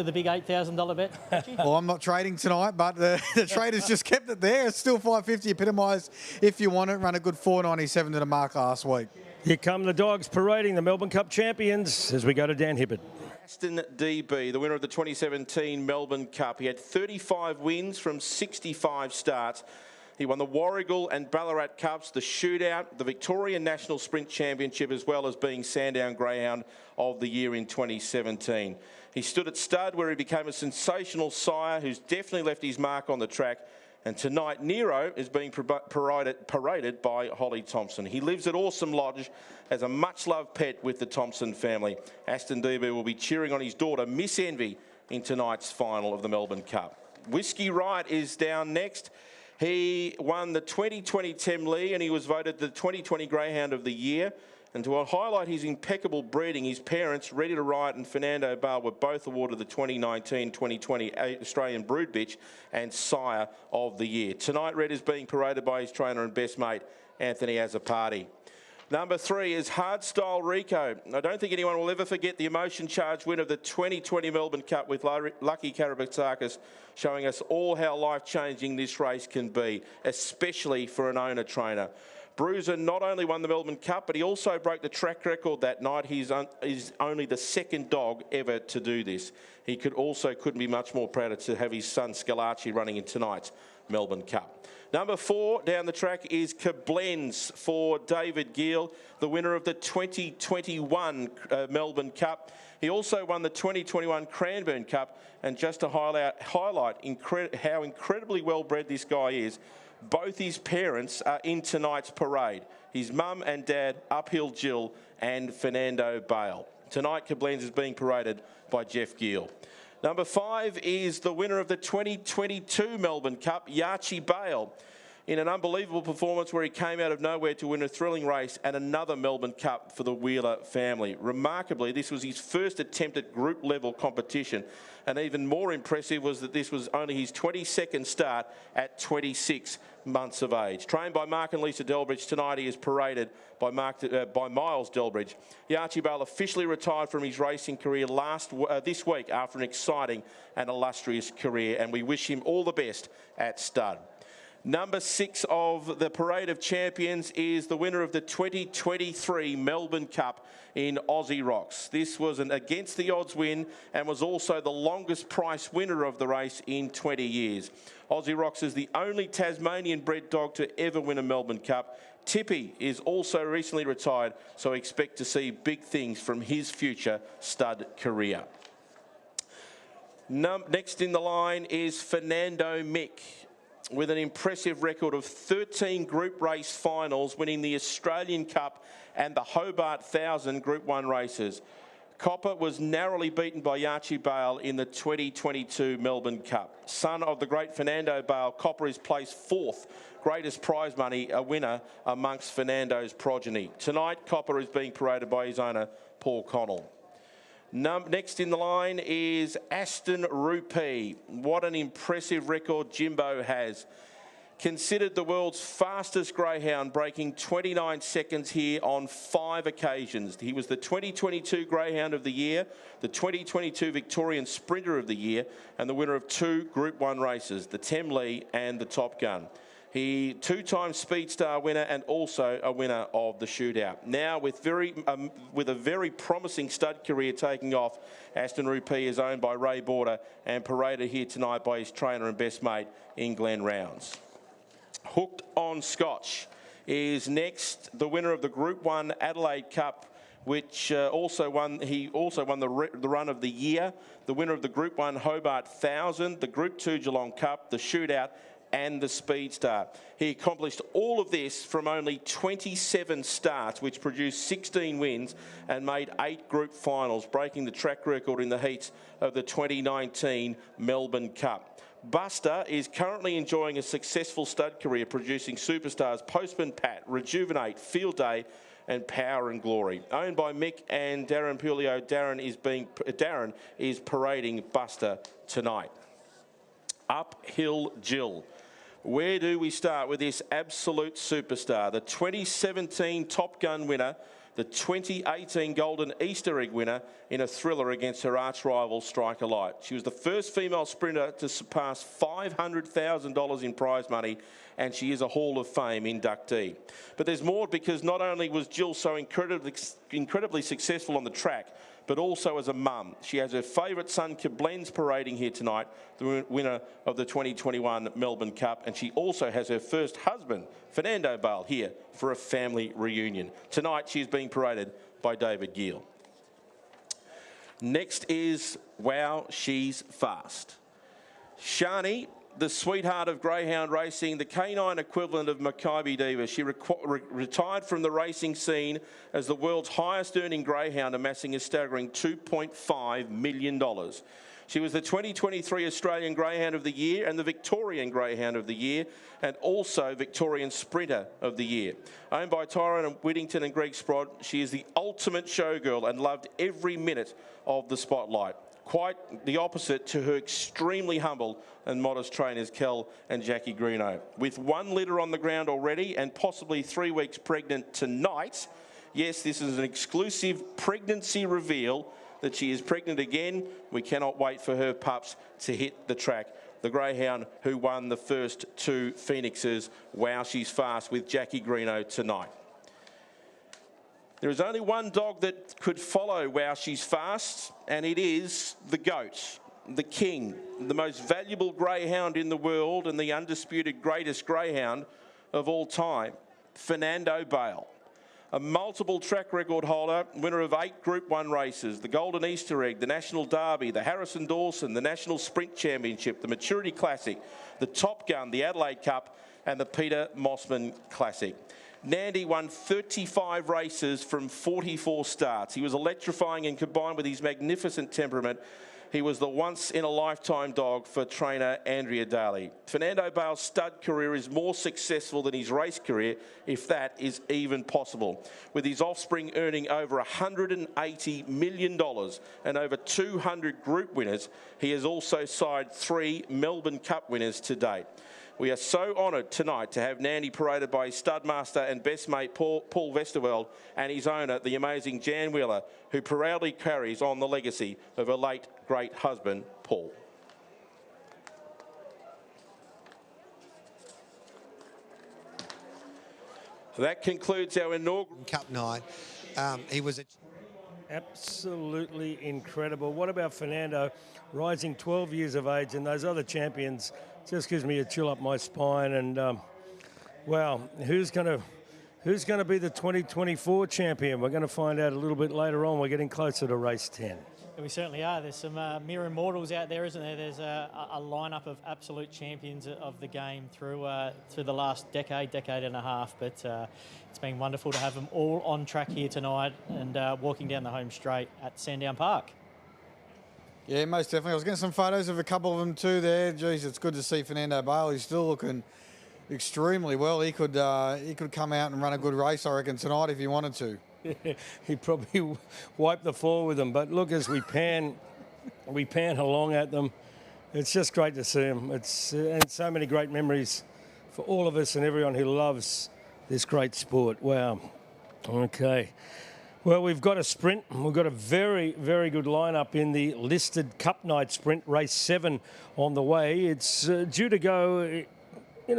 The big $8,000 bet, Richie? Well, I'm not trading tonight, but the traders just kept it there. It's still $5.50 epitomised. If you want it, run a good $4.97 to the mark last week. Here come the dogs parading the Melbourne Cup champions as we go to Dan Hibbert. Aston DB, the winner of the 2017 Melbourne Cup. He had 35 wins from 65 starts. He won the Warragul and Ballarat Cups, the Shootout, the Victorian National Sprint Championship, as well as being Sandown Greyhound of the Year in 2017. He stood at stud where he became a sensational sire who's definitely left his mark on the track. And tonight, Nero is being paraded by Holly Thompson. He lives at Awesome Lodge as a much-loved pet with the Thompson family. Aston DB will be cheering on his daughter, Miss Envy, in tonight's final of the Melbourne Cup. Whiskey Riot is down next. He won the 2020 Temlee and he was voted the 2020 Greyhound of the Year. And to highlight his impeccable breeding, his parents, Ready to Riot and Fernando Bale, were both awarded the 2019-2020 Australian Brood Bitch and Sire of the Year. Tonight, Red is being paraded by his trainer and best mate, Anthony Azzopardi. Number 3 is Hardstyle Rico. I don't think anyone will ever forget the emotion-charged win of the 2020 Melbourne Cup with Lucky Karabatakis, showing us all how life-changing this race can be, especially for an owner-trainer. Bruiser not only won the Melbourne Cup, but he also broke the track record that night. He's only the second dog ever to do this. He couldn't be much more prouder to have his son Scalacci running in tonight's Melbourne Cup. Number 4 down the track is Koblenz for David Gill, the winner of the 2021 Melbourne Cup. He also won the 2021 Cranbourne Cup. And just to highlight how incredibly well bred this guy is, both his parents are in tonight's parade. His mum and dad, Uphill Jill and Fernando Bale. Tonight, Koblenz is being paraded by Jeff Gill. Number 5 is the winner of the 2022 Melbourne Cup, Yachi Bale, in an unbelievable performance where he came out of nowhere to win a thrilling race and another Melbourne Cup for the Wheeler family. Remarkably, this was his first attempt at group-level competition, and even more impressive was that this was only his 22nd start at 26 months of age. Trained by Mark and Lisa Delbridge, tonight he is paraded by Miles Delbridge. Yachi Bale officially retired from his racing career this week after an exciting and illustrious career, and we wish him all the best at stud. Number 6 of the Parade of Champions is the winner of the 2023 Melbourne Cup in Aussie Rocks. This was an against the odds win and was also the longest price winner of the race in 20 years. Aussie Rocks is the only Tasmanian bred dog to ever win a Melbourne Cup. Tippy is also recently retired, so expect to see big things from his future stud career. Next in the line is Fernando Mick, with an impressive record of 13 group race finals, winning the Australian Cup and the Hobart 1000 Group 1 races. Copper was narrowly beaten by Yachi Bale in the 2022 Melbourne Cup. Son of the great Fernando Bale, Copper is placed 4th greatest prize money, a winner amongst Fernando's progeny. Tonight, Copper is being paraded by his owner, Paul Connell. Next in the line is Aston Rupee. What an impressive record Jimbo has. Considered the world's fastest greyhound, breaking 29 seconds here on 5 occasions. He was the 2022 Greyhound of the Year, the 2022 Victorian Sprinter of the Year, and the winner of 2 Group 1 races, the Temlee and the Top Gun. He 2-time Speed Star winner and also a winner of the Shootout. Now, with a very promising stud career taking off, Aston Rupee is owned by Ray Border and paraded here tonight by his trainer and best mate in Glenn Rounds. Hooked on Scotch is next, the winner of the Group 1 Adelaide Cup, which he also won the Run of the Year, the winner of the Group 1 Hobart 1000, the Group 2 Geelong Cup, the Shootout, and the Speed Star. He accomplished all of this from only 27 starts, which produced 16 wins and made 8 group finals, breaking the track record in the heats of the 2019 Melbourne Cup. Buster is currently enjoying a successful stud career, producing superstars Postman Pat, Rejuvenate, Field Day, and Power and Glory. Owned by Mick and Darren Pulio, Darren is parading Buster tonight. Uphill Jill. Where do we start with this absolute superstar? The 2017 Top Gun winner, the the 2018 Golden Easter Egg winner in a thriller against her arch rival Striker Light. She was the first female sprinter to surpass $500,000 in prize money, and she is a Hall of Fame inductee. But there's more, because not only was Jill so incredibly successful on the track, but also as a mum. She has her favourite son, Koblenz, parading here tonight, the winner of the 2021 Melbourne Cup, and she also has her first husband, Fernando Bale, here for a family reunion. Tonight, she's being paraded by David Gill. Next is Wow, She's Fast. Shani, the sweetheart of greyhound racing, the canine equivalent of Maccabi Diva. She retired from the racing scene as the world's highest earning greyhound, amassing a staggering $2.5 million. She was the 2023 Australian Greyhound of the Year and the Victorian Greyhound of the Year, and also Victorian Sprinter of the Year. Owned by Tyrone Whittington and Greg Sprott, she is the ultimate showgirl and loved every minute of the spotlight. Quite the opposite to her extremely humble and modest trainers, Kel and Jackie Greeno. With 1 litter on the ground already and possibly 3 weeks pregnant tonight, yes, this is an exclusive pregnancy reveal that she is pregnant again. We cannot wait for her pups to hit the track. The greyhound who won the first 2 Phoenixes. Wow, She's Fast with Jackie Greeno tonight. There is only one dog that could follow Wow, She's Fast, and it is the GOAT, the king, the most valuable greyhound in the world and the undisputed greatest greyhound of all time, Fernando Bale. A multiple track record holder, winner of 8 Group 1 races, the Golden Easter Egg, the National Derby, the Harrison Dawson, the National Sprint Championship, the Maturity Classic, the Top Gun, the Adelaide Cup, and the Peter Mossman Classic. Nandy won 35 races from 44 starts. He was electrifying, and combined with his magnificent temperament, he was the once-in-a-lifetime dog for trainer Andrea Daly. Fernando Bale's stud career is more successful than his race career, if that is even possible. With his offspring earning over $180 million and over 200 group winners, he has also signed 3 Melbourne Cup winners to date. We are so honoured tonight to have Nandy paraded by his stud master and best mate Paul Westerveld and his owner, the amazing Jan Wheeler, who proudly carries on the legacy of her late great husband, Paul. That concludes our inaugural Cup night. He was a Absolutely incredible. What about Fernando, rising 12 years of age, and those other champions? Just gives me a chill up my spine. And wow, who's going to be the 2024 champion? We're going to find out a little bit later on. We're getting closer to race 10. We certainly are. There's some mere immortals out there, isn't there? There's a lineup of absolute champions of the game through the last decade and a half. But it's been wonderful to have them all on track here tonight and walking down the home straight at Sandown Park. Yeah, most definitely. I was getting some photos of a couple of them too there. Geez, it's good to see Fernando Bale. He's still looking extremely well. He could come out and run a good race, I reckon, tonight if he wanted to. He'd probably wipe the floor with them. But look, as we pan along at them, it's just great to see them. It's and so many great memories for all of us and everyone who loves this great sport. Wow. Okay. Well, we've got a sprint. We've got a very, very good lineup in the listed Cup Night Sprint, race 7 on the way. It's due to go